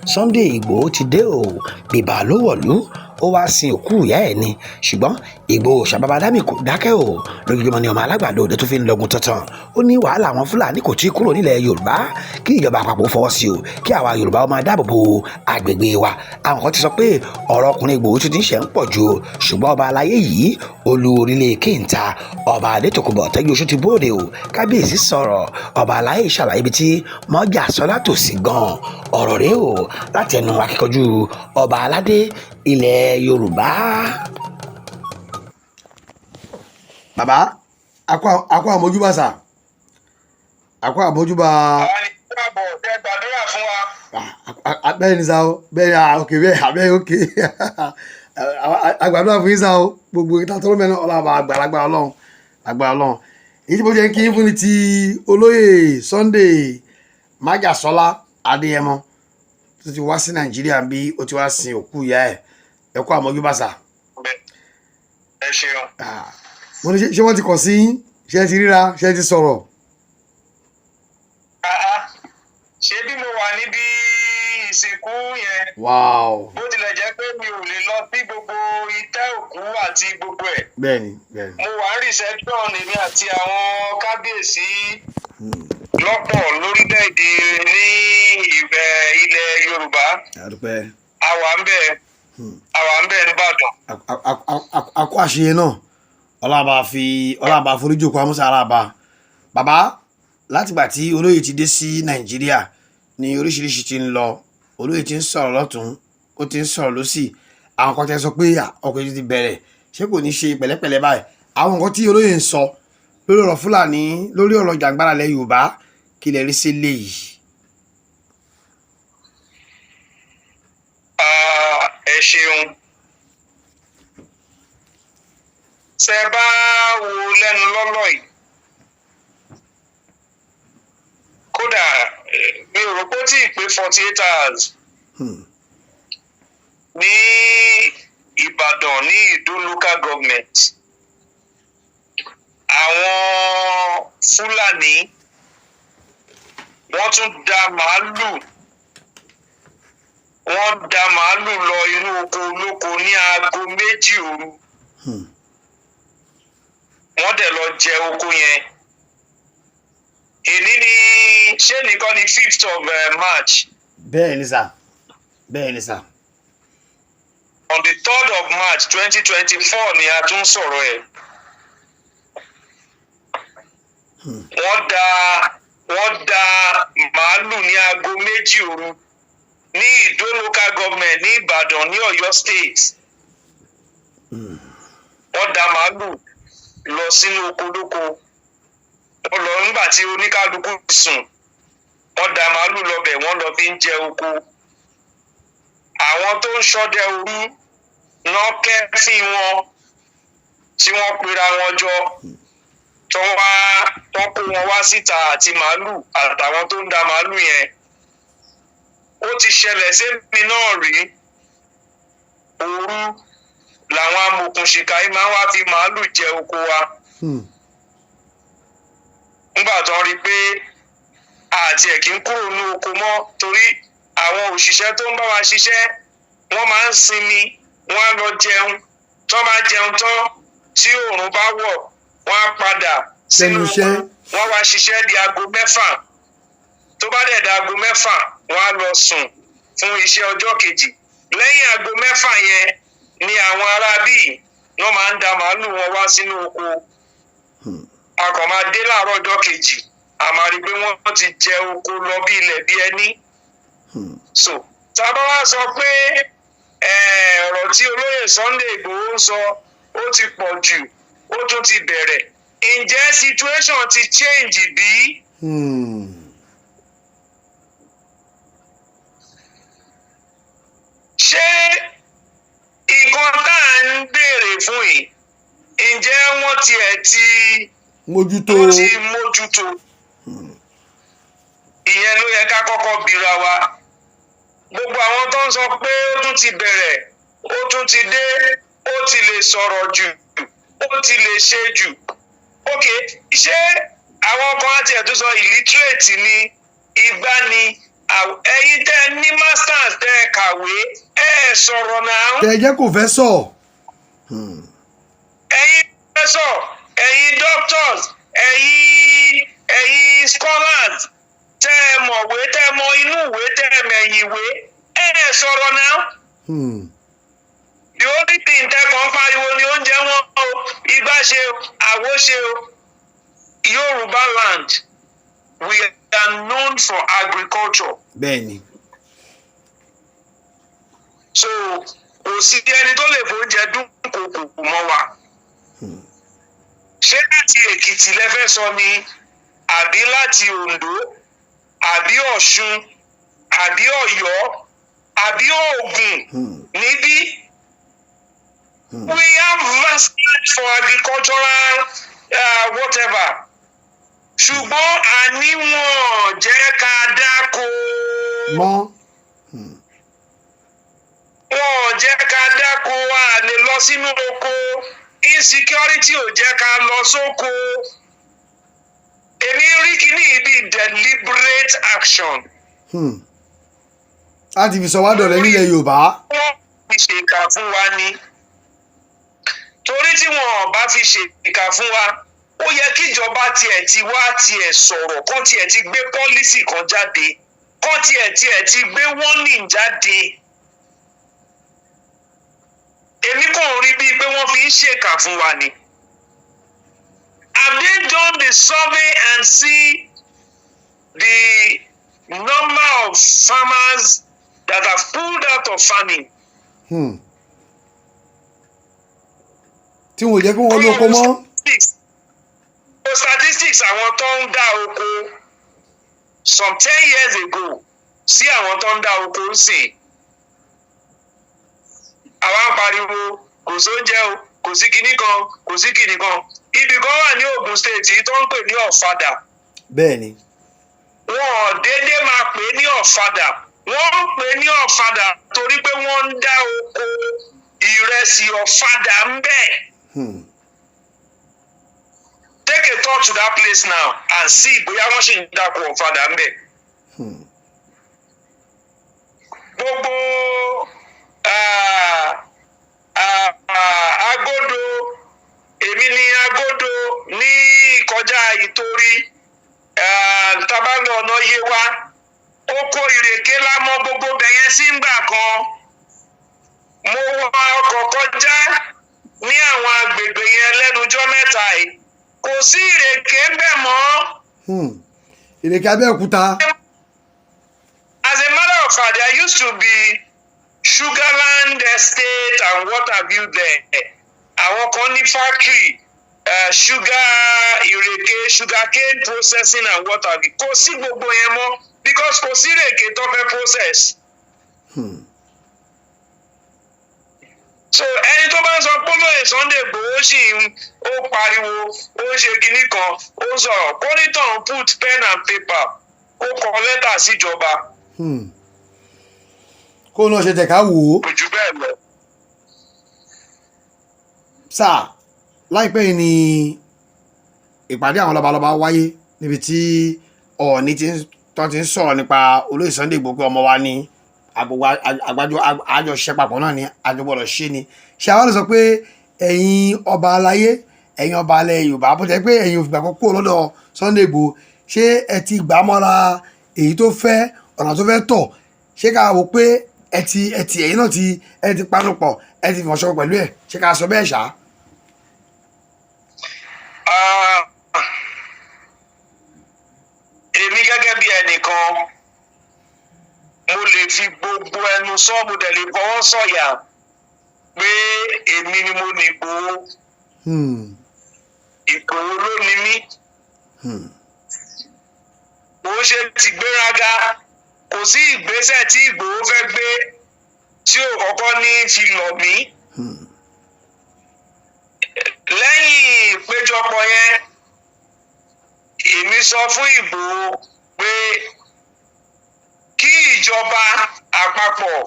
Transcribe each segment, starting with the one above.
Sunday Igboho ti dé o bìbà ló wọ̀lú ó wá sin òkú ìyá ẹ̀ ni ṣùgbọ́n Igboho ṣàbàbàdámì kò dákẹ́ o lójoojúmọ́ ni ọmọ alágbàdo òde tó fi ń lọ́gun tọ̀tàn ó ní wàhálà àwọn Fúlàní kò tí ì kúrò nílẹ̀ Yorùbá kí ìjọba àpapọ̀ fọwọ́ sí o kí àwa Yorùbá ó máa dáàbò bo agbègbè wa àwọn kan ti sọ pé ọ̀rọ̀ ọkùnrin Igboho ti ń ṣe ń pọ̀ jù o ṣùgbọ́n ọba Alayé yìí olú orílẹ̀ kéńtà ọba Adétòkunbọ̀ Tẹ́júoṣó ti bóde o kábíyèsí sọ̀rọ̀ ọba Alayé ṣàlàyé ibi tí mọ́jà sọ́lá tò sí gan ọ̀rọ̀ rẹ̀ o láti ẹnu akíkanjú ọba aládé ilẹ̀ Yorùbá. Bàbá akọ àmójúbà sà akọ àmójúbà. àwọn ni káàbọ̀ tẹ́ gbàdúrà fún wa. bẹ́ẹ̀ ni sá o bẹ́ẹ̀ ni òkè bẹ́ẹ̀ abẹ́ òkè àgbàdúrà fún yín sá o gbogbo ìta tó lómìnira ọlọ́ba àgbàlagbà ọlọ́run èyí tí mo jẹ́ kí n fún ni ti olóyè Sunday májàsọ́lá Adéyẹmọ tó ti wá sí Nàìjíríà bí ó ti wá sin òkú ìyá ẹ̀ ẹ kú àmójúbà sà. ẹ ṣeun. mo ní ṣé wọ́n ti kàn sí ṣé ẹ ti ríra ṣé ẹ ti sọ̀rọ̀. ṣé bí mo wà níbi ìsìnkú yẹn. Wow. bó tilẹ̀ jẹ́ pé mi ò lè lọ sí gbogbo itẹ́ òkú àti gbogbo ẹ̀. bẹ́ẹ̀ni. mo wà ní reception èmi àti àwọn kábíyèsí lọ́pọ̀ lórílẹ̀‐èdè ní ilẹ̀ Yorùbá. àwa ń bẹ̀ nìbàdàn. àkó àṣeyẹ náà ọlọ́ba foríjì òkú amúsà aráàbá bàbá látìgbà tí olóyè ti dé sí Nàìjíríà ní oríṣiríṣi ti ń lọ olóyè ti ń sọ̀rọ̀ lọ́tún ó ti ń sọ̀rọ̀ lọ́sì àwọn kan tẹ́ sọ pé ọkùnrin ti bẹ̀rẹ̀ ṣé kò ní ṣe pẹ̀lẹ́pẹ̀lẹ́ báyìí àwọn nǹkan tí olóyè ń sọ lórí ọ̀rọ̀ Fúlàní lórí ọ̀rọ̀ jàǹgbára ilẹ̀ Yorùbá kí lè rí sí léyìí. ẹ ṣeun ṣe bá wo lẹ́nu lọ́lọ́ yìí kódà mi ò rò pé ó tí ì pé 48 hours ní Ìbàdàn ní Ìdó local government àwọn Fúlàní wọ́n tún da màálù lọ inú oko olóko ní aago 2 òru wọ́n dẹ̀ lọ jẹ oko yẹn èní ni ṣé nìkan ni 5th of March. bẹ́ẹ̀ ni sà. On the 3rd of March 2024 ni a tún sọ̀rọ̀ ẹ̀. wọ́n da màálù ní aago 2 òru ní Ìdó local government ní Ìbàdàn ní Ọ̀yọ́ state. wọ́n da màálù lọ sínú oko lóko wọ́n lọ nígbà tí oníkálukú sùn wọ́n da màálù lọ́bẹ̀ wọ́n lọ fi ń jẹ oko. àwọn tó ń ṣọdẹ òru náà kẹ́fín wọn tí wọ́n pera wọn jọ tó kó wọn wá síta àti màálù àtàwọn tó ń da màálù yẹn. ó ti ṣẹlẹ̀ sẹ́mi náà rí òru làwọn amòòkùnṣìkà yìí máa ń wá fi màálù jẹ oko wa. nígbà tó ń rí i pé àti ẹ̀ kí ń kúrò ní oko mọ́ torí àwọn òṣìṣẹ́ tó ń bá wa ṣiṣẹ́ wọ́n máa ń sinmi wọ́n á lọ jẹun tó bá jẹun tán tí oòrùn bá wọ̀ wọ́n á padà sínú oko wọ́n wá ṣiṣẹ́ di aago 6 tó bá dẹ̀ da aago 6 wọ́n á lọ sùn fún iṣẹ́ ọjọ́ kejì lẹ́yìn aago 6 yẹn ni àwọn ará bíi wọ́n máa ń da màálù wọn wá sínú oko a kàn máa dé láàárọ̀ ọjọ́ kejì a máa rí i pé wọ́n ti jẹ oko lọ bí ilẹ̀ bí ẹni. so tábà wá sọ pé ọ̀rọ̀ tí olóyè Sunday Igboho ń sọ ó ti pọ̀ jù ó tún ti bẹ̀rẹ̀ ǹjẹ́ situation ti change bí? ṣé nǹkan tá à ń béèrè fún yìí ǹjẹ́ wọ́n tiẹ̀ ti mójútó ìyẹn ló yẹ ká kọ́kọ́ bira wa gbogbo àwọn tó ń sọ pé ó tún ti bẹ̀rẹ̀ ó tún ti dé ó ti lè sọ̀rọ̀ jù ó ti lè ṣe jù ok ṣé àwọn kan á tiẹ̀ tó sọ illiterate ni ìgbà ni ẹ̀yin tẹ́ ní masters sọ̀rọ̀ náà. tẹ jẹ́ kó fẹ́ sọ. ẹ̀yin professor, ẹ̀yin doctors, ẹ̀yin scholars, tẹ́ ẹ mọ̀wé, tẹ́ ẹ mọ inú ìwé, tẹ́ ẹ mẹ̀yìn ìwé, sọ̀rọ̀ náà. The only thing tẹ́ kàn pariwo ni oúnjẹ wọn o, igbá ṣe o, àwo ṣe o. Yorùbá land, we are known for agriculture. Bẹ́ẹ̀ni. So kò sí ẹni tó lè fóúnjẹ dúnkòkò mọ́ wa. Ṣé láti Èkìtì lẹ fẹ́ sọ ni, àbí láti Oǹdó, àbí Ọ̀ṣun, àbí Ọ̀yọ́, àbí Ògùn níbí? We have vast land for agricultural whatever. Ṣùgbọ́n àníwọ̀n jẹ́ ká dáko. Mọ́. Wọ́n jẹ́ ká dáko, a lè lọ sínú oko. Insecurity ò jẹ́ ká lọ sóko. Èmi rí kíní bí deliberate action. Láti fi sọ wá dọ̀rẹ́ nílẹ̀ Yorùbá. Wọ́n fi ṣèkà fún wa ni. Torí tí wọn bá fi ṣèkà fún wa, ó yẹ kíjọba tiẹ̀ sọ̀rọ̀, kán tiẹ̀ ti gbé pọ́lísì kan jáde, kán tiẹ̀ ti gbé warning jáde. Èmi kàn rí bíi pé wọ́n fi ń ṣèkà fún wa ni. Have they done the survey and see the number of farmers that have pulled out of farming? Tí wọ́n jẹ́ kí wọ́n lóko mọ́. Statistics àwọn tó ń dá oko some 10 years ago sí àwọn tó ń dá oko ń sìn. Àwa ń pariwo kò sóúnjẹ o, kò sí kinní kan, kò sí kinní kan. Ibì kan wà ní Ògùn state yìí tó ń pè ní ọ̀fadà. Bẹ́ẹ̀ni. Wọn ò déédéé máa pè ní ọ̀fadà. Wọ́n ń pè ní ọ̀fadà torí pé wọ́n ń dá oko ìrẹsì ọ̀fadà ń bẹ̀. Take a tour to that place now and see bóyá wọ́n ṣì ń dáko ọ̀fadà ń bẹ̀. Gbogbo agodo, èmi ni agodo ní ìkọjá ìtorí tabalọ ọ̀nà yé wa, oko ìrèké lámọ́ gbogbo bẹ̀yẹn sí ń gbà kan. Mo wá ọkọ̀ kọjá ní àwọn agbègbè yẹn lẹ́nujọ́ mẹ́ta yìí, kò sí ìrèké ń bẹ̀ mọ́. Ìrèké Abẹ́òkúta. As a matter of fact, there used to be Sugarland estate and what have you there. Àwọn kan ní factory, sugarcane processing and what have you. Kò sí gbogbo yẹn mọ́ because kò sí ìrèké tó fẹ́ process. So ẹni tó bá ń sọ pé lóye Sunday Igboho ṣì ó pariwo, ó ń ṣe kinní kan, ó ń sọ̀rọ̀, kó nítàn put pen and paper, kó kọ lẹ́tà síjọba. Kó náà ṣe tẹ̀ka wò ó. Kò jù bẹ́ẹ̀ lọ. Sáà láìpẹ́ yìí ni ìpàdé àwọn lọ́balọ́ba wáyé níbi tí Ọọ̀ni ti ń sọ̀rọ̀ nípa olóyè Sunday Igboho pé ọmọ wa ní àgbájọ àjọṣiṣẹ́ papọ̀ náà ní àjọgbọ́dọ̀ ṣe ni. Ṣé àwọn lè sọ pé ẹ̀yin ọba Alayé, ẹ̀yin ọba alẹ́ Yorùbá, bó jẹ́ pé ẹ̀yin òfìgbà kan kúrò lọ́dọ̀ Sunday Igboho, ṣé ẹ ti gbà mọ́ra èyí tó fẹ́, ọ̀nà tó fẹ́ tọ̀? Ṣé ká wò pé ẹ̀yin náà ti panupọ̀, ẹ ti fọ̀ṣọ́ pẹ̀lú ẹ̀? Ṣé ká sọ bẹ́ẹ̀ ṣá? Èmi gẹ́gẹ́ bí ẹnìkan, mo lè fi gbogbo ẹnu sọ, mo dẹ̀ lè fọwọ́ sọ̀yà pé èmi ni mo ní Igboho. Igboho ló ní mí. Bó ṣe ti gbéraga, kò sí ìgbésẹ̀ tí Igboho fẹ́ gbé tí ò kọ́kọ́ ní fi lọ̀ mí. Lẹ́yìn ìpéjọpọ̀ yẹn, èmi sọ fún Igboho pé kí ìjọba àpapọ̀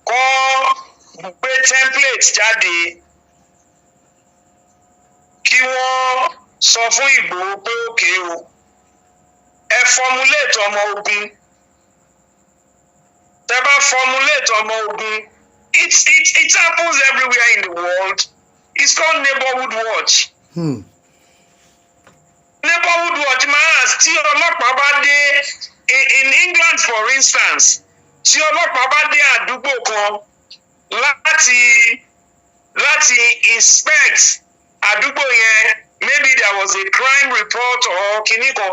kó gbé template jáde, kí wọ́n sọ fún Igboho pé òkè o, ẹ formulate ọmọ ogun. Tẹ́ bá formulate ọmọ ogun. It happens everywhere in the world. It's called neighborhood watch. Neighborhood watch máa tí ọlọ́pàá bá dé in England for instance, tí ọlọ́pàá bá dé àdúgbò kan láti inspect àdúgbò yẹn, maybe there was a crime report or kinní kan,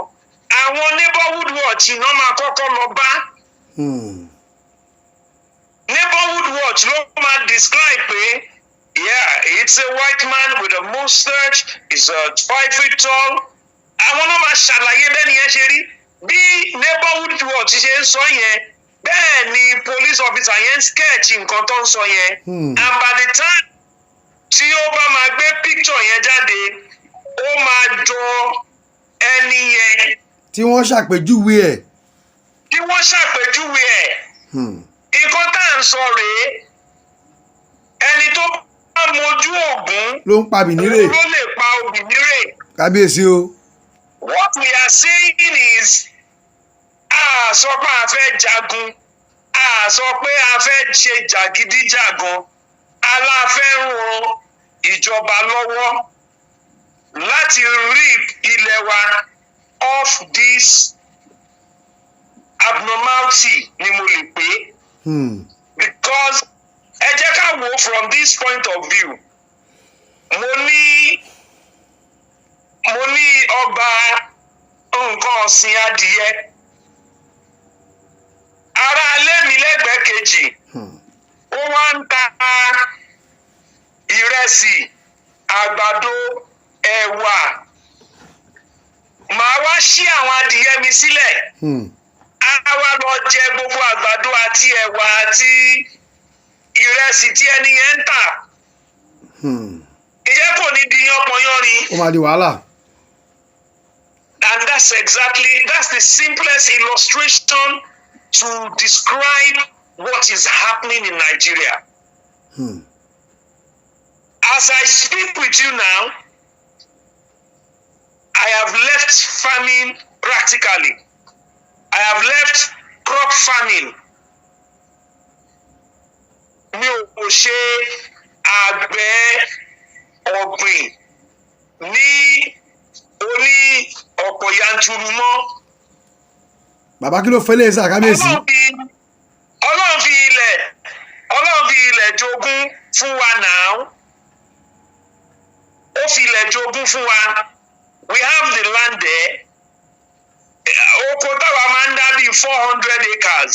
àwọn neighborhood watch iná máa kọ́kọ́ lọ bá. Neighborhood watch ló máa describe pé yeah, it's a white man with a mustache, he's 5 feet tall. Àwọn náà máa ṣàlàyé bẹ́ẹ̀ ni yẹn ṣe rí. Bí neighborhood watch ṣe ń sọ yẹn, bẹ́ẹ̀ ni police officer yẹn sketch nǹkan tó ń sọ yẹn. And by the time tí ó bá máa gbé picture yẹn jáde, ó máa jọ ẹni yẹn. Tí wọ́n ṣàpèjúwe ẹ̀. Nǹkan tá à ń sọ rèé, ẹni tó bá mojú ògún ló ń pa bìnírè. ló lè pa òbínírè. Kábíyèsí o. What we are saying is, a sọ pé a fẹ́ jagun, a sọ pé a fẹ́ ṣe jàgídíjàgan, aláfẹ́ ran ìjọba lọ́wọ́ láti rip ilẹ̀ wa off this abnormality ni mo lè pè. Because ẹ jẹ́ ká wò from this point of view, mo ní ọgbà nǹkan ọ̀sìn adìyẹ. Ará ilé mi lẹ́gbẹ̀ẹ́ kejì, ó wá ń ta ìrẹsì, àgbàdo, ẹ̀wà. Màá wá ṣí àwọn adìyẹ mi sílẹ̀. A wá lọ jẹ gbogbo àgbàdo àti ẹ̀wà àti ìrẹsì tí ẹni yẹn ń tà. Ìjẹ́ kò ní di yánpọnyánrin. Ó máa di wàhálà. And that's the simplest illustration to describe what is happening in Nigeria. As I speak with you now, I have left farming practically. I have left crop farming. Mi ò ṣe àgbẹ̀ ọ̀gbìn ní oní ọ̀pọ̀ yanturu mọ́. Bàbá kí ló fẹ́ lè sá kábíyèsí? Ọlọ́run fi ilẹ̀ jogún fún wa now. Ó fi ilẹ̀ jogún fún wa. We have the land there. Oko táwa máa ń dá bíi 400 acres.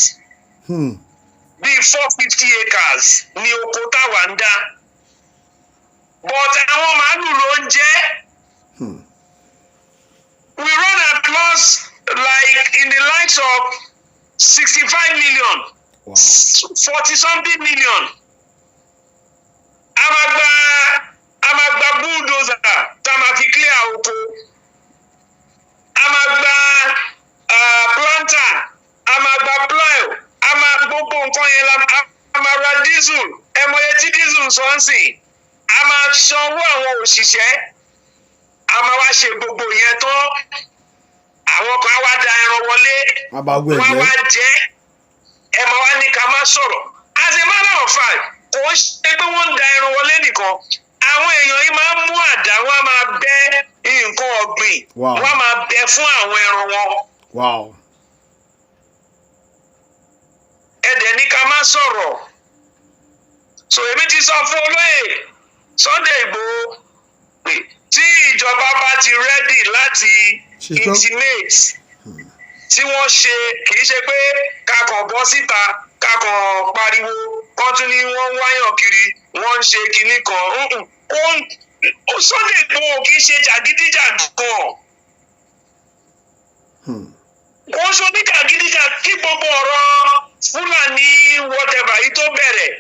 Bíi 450 acres ni oko táwa ń dá. But àwọn màálù ló ń jẹ. We run at loss like in the likes of 65 million, 40-something million. A máa gba bulldozer tá a máa fi clear oko. A máa gba planter, a máa gba plow, a máa gbogbo nǹkan yẹn a máa ra diesel, ẹmọye tí diesel sọ ń sìn. A máa sanwó àwọn òṣìṣẹ́. A máa wá ṣe gbogbo yẹn tán. Àwọn kan wá da ẹran wọlé. Wọ́n wá jẹ́. Ẹ máa wá ní ká má sọ̀rọ̀. As a matter of fact, kò ń ṣe pé wọ́n ń da ẹran wọlé nìkan. Àwọn èèyàn yìí máa ń mú àdá, wọ́n á máa bẹ́ nǹkan ọ̀gbìn. Wọ́n á máa bẹ́ fún àwọn ẹran wọn. Ẹ̀dẹ̀ ní ká má sọ̀rọ̀. So èmi ti sọ fún olóyè Sunday Igboho pé tí ìjọba bá ti rẹ́dì láti intimate, tí wọ́n ṣe kì í ṣe pé kakàn bọ́ síta kakàn pariwo kán tún ní wọ́n wáyàn kiri wọ́n ń ṣe kinní kan. Sunday Igboho kì í ṣe jàgídíjàgan. Wọ́n ṣe oníjàgídíjà kí gbogbo ọ̀rọ̀ Fúlàní whatever yìí tó bẹ̀rẹ̀.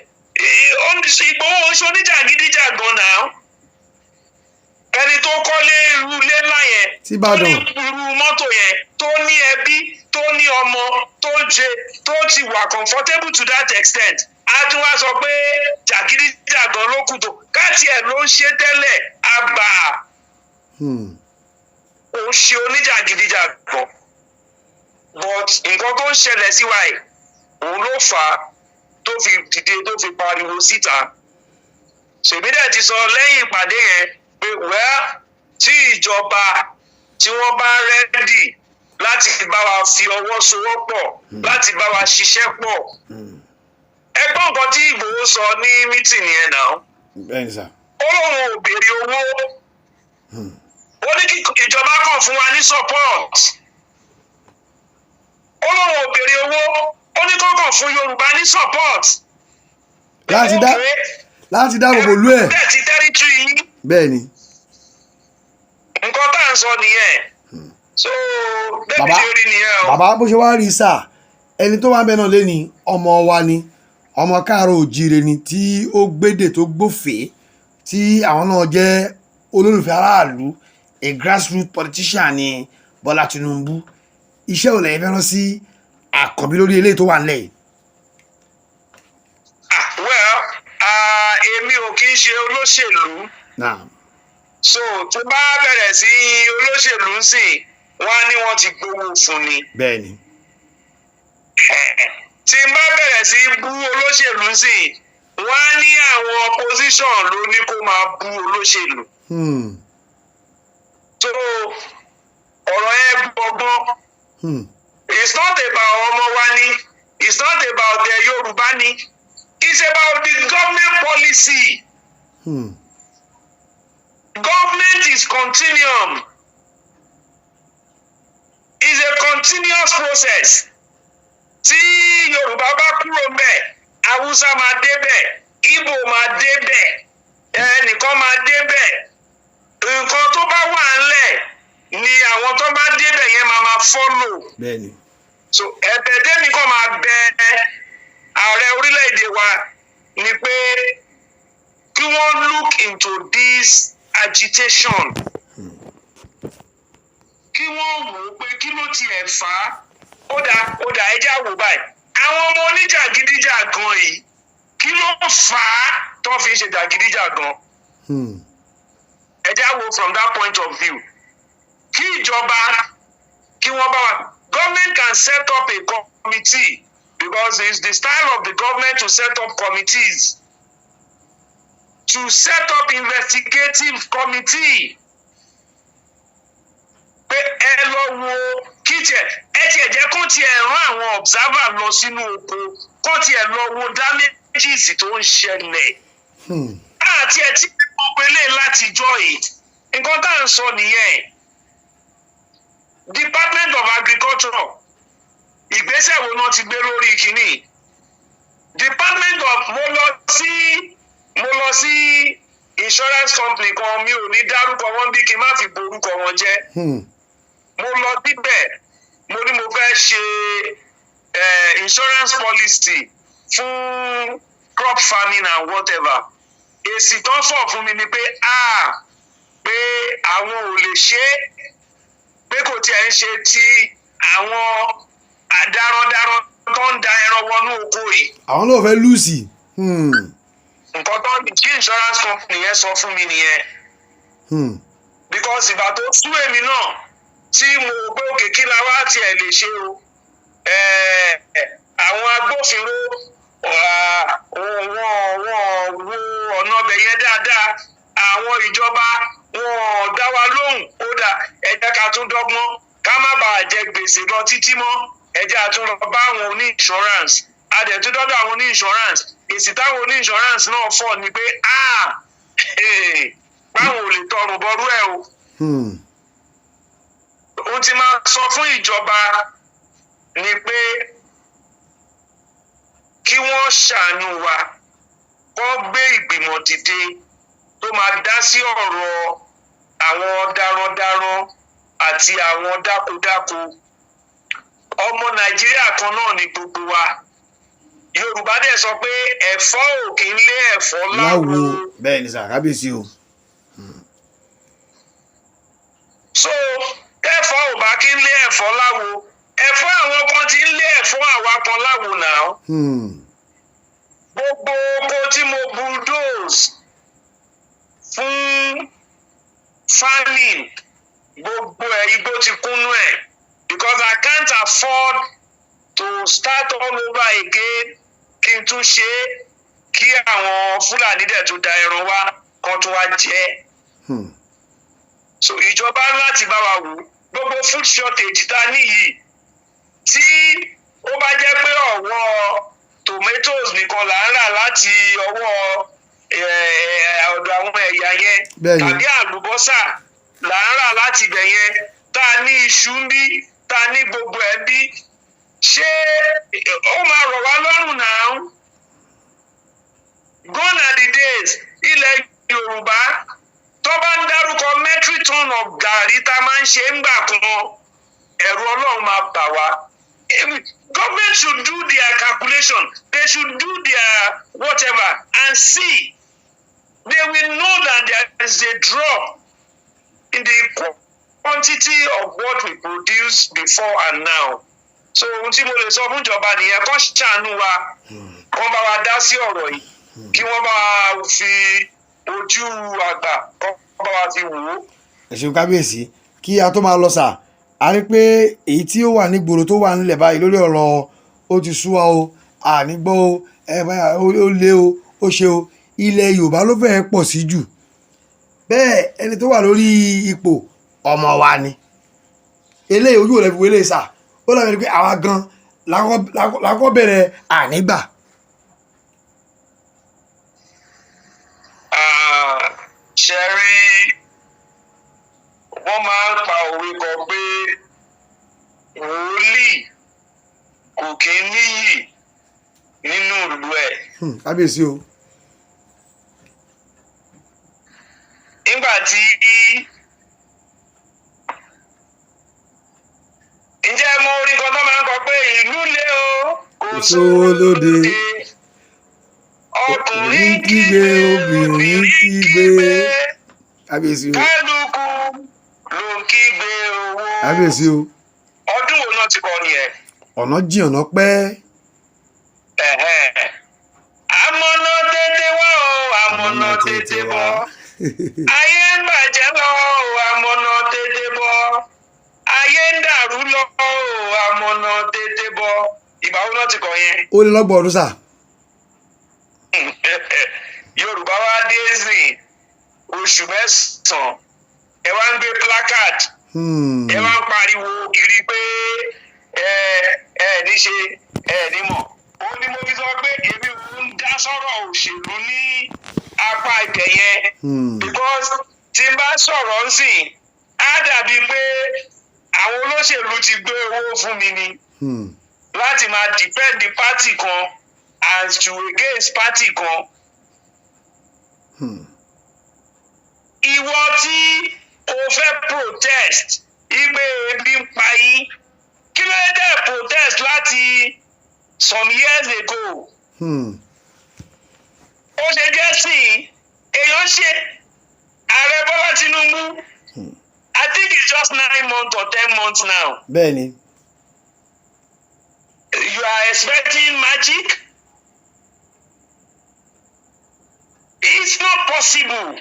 Igboho ṣe oníjàgídíjàgan náà. Ẹni tó kọ́lé irú ilé ńlá yẹn, tó ní irú mọ́tò yẹn, tó ní ẹbí, tó ní ọmọ, tó ti wà comfortable to that extent. A tún wá sọ pé jàgídíjàgan ló kù tó. Káàtì ẹ̀ ló ń ṣe tẹ́lẹ̀ àgbà. Ó ṣe oníjàgídíjàgan. But nǹkan tó ń ṣẹlẹ̀ sí wa yìí, òun ló fà á fi dìde tó fi pariwo síta ṣèbí dẹ̀ ti sọ lẹ́yìn ìpàdé yẹn pé tí ìjọba tí wọ́n bá rẹ́dì láti bá wa fi ọwọ́ sowọ́pọ̀ láti bá wa ṣiṣẹ́ pọ̀ ẹgbọ́n nǹkan tí Ìgbòho sọ ní mítìnì yẹn náà ó lóun ò béèrè owó ó ní kí ìjọba kàn fún wa ní support ó lóun ò béèrè owó ó ní kọ́kàn fún Yorùbá ní support láti dáàbò bò lú ẹ̀ ti territory yín bẹ́ẹ̀ ni nǹkan tá à ń sọ nìyẹn so bẹ́ẹ̀ ni ṣe rí nìyẹn o. bàbá bó ṣe wá rí sà ẹni tó wà ń bẹ náà lé ní ọmọ wa ni ọmọ káàárọ̀ oòjíire ni tí ó gbédè tó gbófèé tí àwọn náà jẹ́ olólùfẹ́ aráàlú a grassroots politician ni Bọ́lá Tinubu iṣẹ́ ò lẹ́yìn fẹ́ràn sí Àkànbí lórí eléyìí tó wà nílẹ̀ yìí. Èmi ò kí ń ṣe olóṣèlú so tó bá bẹ̀rẹ̀ sí olóṣèlú sìn wọ́n á ní wọ́n ti gbowó fún ni. bẹ́ẹ̀ni. tí n bá bẹ̀rẹ̀ sí bú olóṣèlú sìn wọ́n á ní àwọn opposition ló ní kó máa bú olóṣèlú. so ọ̀rọ̀ ẹ gbọ́gbọ́n. It's not about ọmọ wa ni it's not about the Yorùbá ni it's about the government policy. Government is continuum. It's a continuous process. Tí Yorùbá bá kúrò ńbẹ̀, Haúsá máa débẹ̀, Ìgbò máa débẹ̀, ẹnìkan máa débẹ̀. Nǹkan tó bá wà ńlẹ̀ ni àwọn tó bá débẹ̀ yẹn máa follow. Bẹ́ẹ̀ni. So ẹ̀bẹ̀ tẹ́mi kàn máa bẹ ààrẹ orílẹ̀-èdè wa ni pé kí wọ́n look into this agitation. Kí wọ́n wò ó pé kí ló tiẹ̀ fà á. Ó dà ẹjẹ́ àwò báyìí. Àwọn ọmọ oníjàgídíjàgan yìí kí ló fà á tó fi ń ṣe jàgídíjàgan. Ẹjẹ́ àwò from that point of view. Kí ìjọba kí wọ́n bá wa. Government can set up a committee because it's the style of the government to set up committees. To set up investigative committee. Pé ẹ lọ wo kí tiẹ̀ jẹ́ kó tiẹ̀ rán àwọn observer lọ sínú oko kó tiẹ̀ lọ wo damages tó ń ṣẹlẹ̀. Àti ẹ̀ tí wọ́n pélé látijọ́ yìí nǹkan tá à ń sọ nìyẹn. Department of Agriculture ìgbésẹ̀ wo náà ti gbé lórí kínní. Department of mo lọ sí insurance company kan mi ò ní dárúkọ wọn bí kí n má fi borúkọ wọn jẹ́. Mo lọ síbẹ̀ mo ní mo fẹ́ ṣe insurance policy fún crop farming and whatever. Èsì tó fọ̀ fún mi ni pé pé àwọn ò lè ṣe é. Pé kò tiẹ̀ ń ṣe ti àwọn darandaran tó ń da ẹran wọnú oko yìí. Àwọn náà fẹ́ lùsì. Nǹkan tó ń kí insurance company yẹn sọ fún mi nìyẹn. Because ìgbà tó sú èmi náà tí mo gbé òkè kí la wá tiẹ̀ lè ṣe o. Àwọn agbófinró wọ́n wo ọ̀nà ọbẹ̀ yẹn dáadáa. Àwọn ìjọba wọn dá wa lóhùn ó dà ẹ jẹ́ ká tún dọ́gbọ́n ká má bàa jẹ gbèsè lọ títí mọ́ ẹ jẹ́ àtún lọ bá àwọn oní insurance adẹ̀tún dọ́dọ̀ àwọn oní insurance èsì táwọn oní insurance náà fọ̀ ni pé báwọn ò lè tọrùn bọrú ẹ o. Ohun tí máa sọ fún ìjọba ni pé kí wọ́n ṣàánú wa kó gbé ìgbìmọ̀ dìde tó máa dá sí ọ̀rọ̀ àwọn darandaran àti àwọn dákodáko. Ọmọ Nàìjíríà kan náà ni gbogbo wa. Yorùbá dẹ̀ sọ pé ẹ̀fọ́ ò kì í lé ẹ̀fọ́ láwo. Bẹ́ẹ̀ ni sàkábíyèsí o. So kẹ́fọ́ ò bá kí ń lé ẹ̀fọ́ láwo ẹ̀fọ́ àwọn kan ti ń lé ẹ̀fọ́ àwa kan láwo náà. Gbogbo oko tí mo bulldoze fún farming gbogbo igbó ti kúnnú ẹ̀ because I can't afford to start all over again kí n tún ṣe kí àwọn Fúlàní dẹ̀ tún da ẹran wá kan tún wá jẹ. So ìjọba láti bá wa wò gbogbo food shortage tá a níyì tí ó bá jẹ́ pé ọ̀wọ́ tomatoes nìkan là ń rà láti ọwọ́ ọ̀dọ̀ àwọn ẹ̀yà yẹn tàbí àlùbọ́sà là ń rà láti ibẹ̀ yẹn tá a ní iṣu ń bí tá a ní gbogbo ẹ̀ bí ṣé ó máa rọ̀ wá lọ́rùn náà? Gone are the days ilẹ̀ Yorùbá tó bá ń dárúkọ metric ton of gàrí tá a máa ń ṣe ń gbà kan ẹ̀rù Ọlọ́run máa bà wá. Government should do their calculation. They should do their whatever and see. They will know that there is a drop in the quantity of what we produce before and now. So ohun tí mo lè sọ fún ìjọba nìyẹn kó ṣàánú wa kó bá wa dá sí ọ̀rọ̀ yìí kí wọ́n bá wa fi ojú àgbà kó bá wa fi wò ó. ẹ ṣeun kábíyèsí kí a tó máa lọ sà a rí pé èyí tí ó wà nígboro tó wà nílẹ̀ báyìí lórí ọ̀rọ̀ ó ti sú wa o ànígbọ́ o ó lé o ó ṣe o ilẹ̀ Yorùbá ló fẹ́ẹ́ pọ̀ sí jù bẹ́ẹ̀ ẹni tó wà lórí ipò ọmọ wa ni eléyìí ojú ò lè fi wọlé sà ó lọ́wọ́ pé àwa gan lákọ́ bẹ̀rẹ̀ ànígbà. ṣe rí wọ́n máa ń pa òwe kan pé wòlíì kò kí ń níyì nínú ìlú ẹ̀. kábíyèsí o. nígbà tí ǹjẹ́ mo rí kan tó máa ń kọ pé ìlú lé o kò sówó lóde ọkùnrin kígbe obìnrin kígbe kábíyèsí o. kálukú ló ń kígbe owó. kábíyèsí o. ọdún wo náà ti kọ nìyẹn. ọ̀nà jìn ọ̀nà pẹ́. àmọ̀nà tètè wá o àmọ̀nà tètè bọ̀ ayé ń bàjẹ́ lọ o àmọ̀nà tètè bọ̀ ayé ń dàrú lọ o àmọ̀nà tètè bọ̀ ìgbà wo náà ti kọ yẹn. ó lé lọ́gbọ̀n ọdún sà. Yorùbá wa dé sìn oṣù mẹ́sàn-án ẹ wá ń gbé placard ẹ wá ń pariwo kiri pé ẹ ní ṣe ẹ ní mọ̀ ó ní mo fi sọ pé èmi ò ń dá sọ̀rọ̀ òṣèlú ní apá ibẹ̀ yẹn because tí n bá sọ̀rọ̀ ń sìn á dàbí pé àwọn olóṣèlú ti gbé owó fún mi ni láti máa defend the party kan and to against party kan. Ìwọ tí o fẹ́ protest ìgbé ebi ń pa yín kí ló dé protest láti some years ago. Ó ṣe jẹ́ sí èèyàn ṣe ààrẹ Bọ́lá Tinubu I think it's just 9 months or 10 months now. bẹ́ẹ̀ni. You are expecting magic? It's not possible.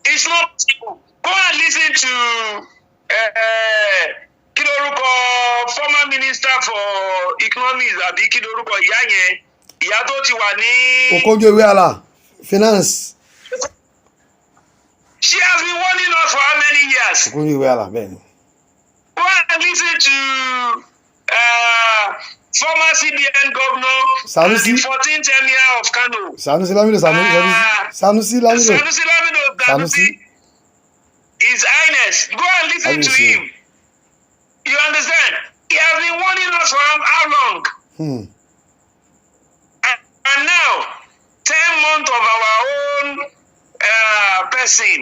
It's not possible. Go and listen to kí lorúkọ former minister for economics àbí kí lorúkọ ìyá yẹn ìyá tó ti wà ní. Okojo-Iweala finance. She has been warning us for how many years? Okojo-Iweala bẹ́ẹ̀ni. Go and listen to former CBN governor Sanusi. and the 14th emir of Kano. Sanusi Lamido Sanusi Lamido. His Highness. Go and listen to him. You understand? He has been warning us for how long? And now, 10 months of our own person.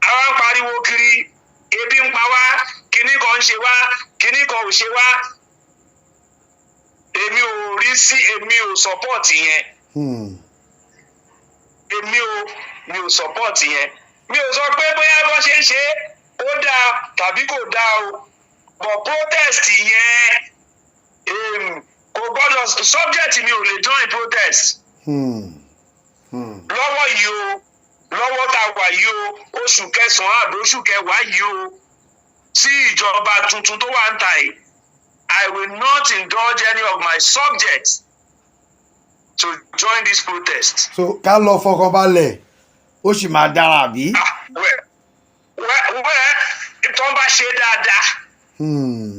Àwọn pariwo kiri, ebi ń pa wá, kíní kan ń ṣe wá, kíní kan ò ṣe wá. Èmi ò support yẹn. Mi ò support yẹn. Mi ò sọ pé bóyá bó ṣe ń ṣe ó dáa tàbí kò dáa o. But protest yẹn kò gbọ́dọ̀ subject mi ò lè join protest. Lọ́wọ́ yìí o, lọ́wọ́ tá a wà yìí o, oṣù kẹsàn-án àbí oṣù kẹwàá yìí o, sí ìjọba tuntun tó wà ń ta yìí. I will not indulge any of my subjects to join this protest. So ká lọ fọkàn balẹ̀ ó sì máa dára bí. Tó bá ṣe dáadáa.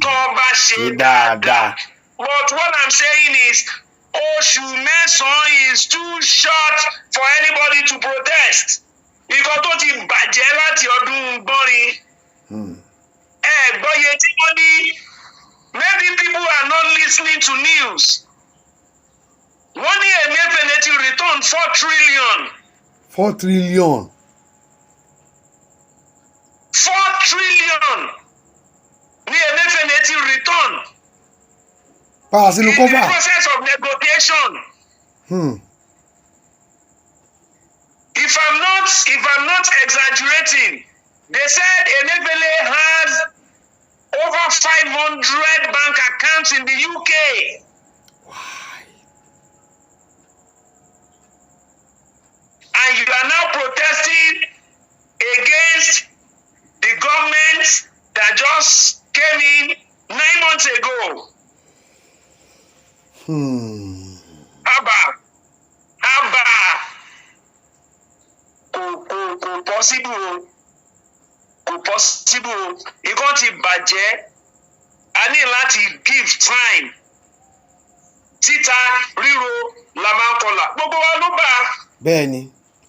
Tó bá ṣe dáadáa. But what I'm saying is oṣù mẹ́sàn-án is too short for anybody to protest. Nǹkan tó ti bàjẹ́ láti ọdún gbọ́nrin. Gbọ́yé tí wọ́n ní maybe people are not listening to news. Wọ́n ní Emefiele ti return 4 trillion. 4 trillion. 4 trillion ní Emefiele ti return. Pàà sínú kọ́fà. In the process of negotiation. If I'm not exaggerating, they said Emefiele has over 500 bank accounts in the UK. Why? And you are now protesting against the government that just came in 9 months ago. Abba. Kò possible. Nǹkan ti bàjẹ́. A ní láti give time. Títa ríro la máa ń kọlà. Gbogbo wa ló bá. Bẹ́ẹ̀ni,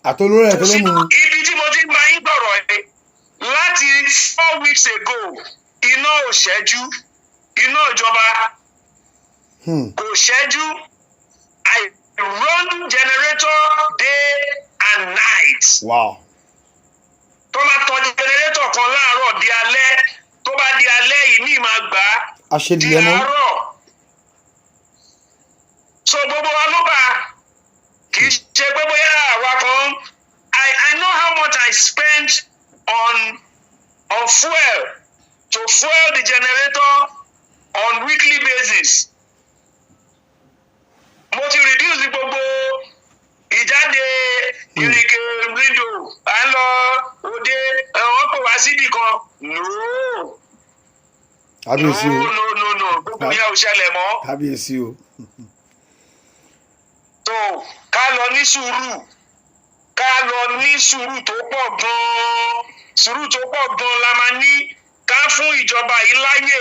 àtolórí ẹ̀ tó ló mú ni. Ibi tí mo ti ń bá yín gbọ̀rọ̀ ẹ̀ láti 4 weeks ago, iná ò ṣẹ́jú, iná ìjọba kò ṣẹ́jú. I run generator day and night. Wow. Tó máa tan generator kan láàárọ̀ di alẹ́, tó bá di alẹ́ yìí ní máa gbà á di àárọ̀. So gbogbo wa ló bá kì í ṣe pé bóyá àwa kan. I know how much I spent on fuel to fuel the generator on weekly basis. Mo ti reduce gbogbo ìjáde ìrìnkè rindo à ń lọ òde wọ́n pè wá síbì kan. No. Kábíyèsí o. No. Gbogbo yẹn ò ṣẹlẹ̀ mọ́. Kábíyèsí o. So ká lọ ní sùúrù tó pọ̀ gan-an. Sùúrù tó pọ̀ gan-an la máa ní ká fún ìjọba yìí láyè.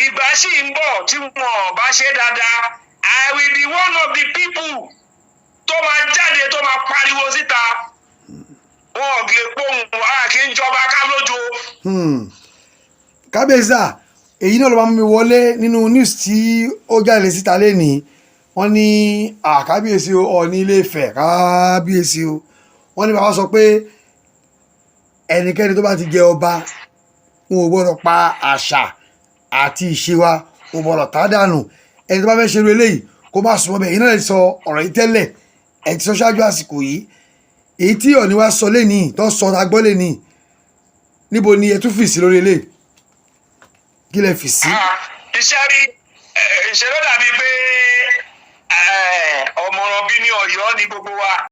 Ìgbà sì ń bọ̀ tí wọn bá ṣe dáadáa. I will be one of the people tó máa jáde tó máa pariwo síta. Wọn ò lè pohùn wá kí n jọba ká lójo. Kábíyèsí èyí náà ló máa mú mi wọlé nínú news tí ó jáde síta lénìí. Wọ́n ní kábíyèsí o Ọọ̀ni Ilé Ifẹ̀ kábíyèsí o. Wọ́n ní bàbá sọ pé ẹnikẹ́ni tó bá ti jẹ ọba wọn ò gbọ́dọ̀ pa àṣà àti ìṣe wa wọn ò gbọ́dọ̀ tá dànù. Ẹni tó bá fẹ́ ṣerú eléyìí kó má súnmọ́ bẹ́ẹ̀. Iná lè sọ ọ̀rọ̀ yìí tẹ́lẹ̀ ẹ̀ ti sọ ṣáájú àsìkò yìí. Èyí tí Ọọ̀ni wá sọ lénìí tó sọ agbọ́ lénìí níbo ni ẹ tún fì sí lórí eléyìí kí lẹ fì sí. Iṣẹ́ rí ìṣẹ̀lẹ̀ dàbí pé ọmọràn bí ní Ọ̀yọ́ ni gbogbo wa.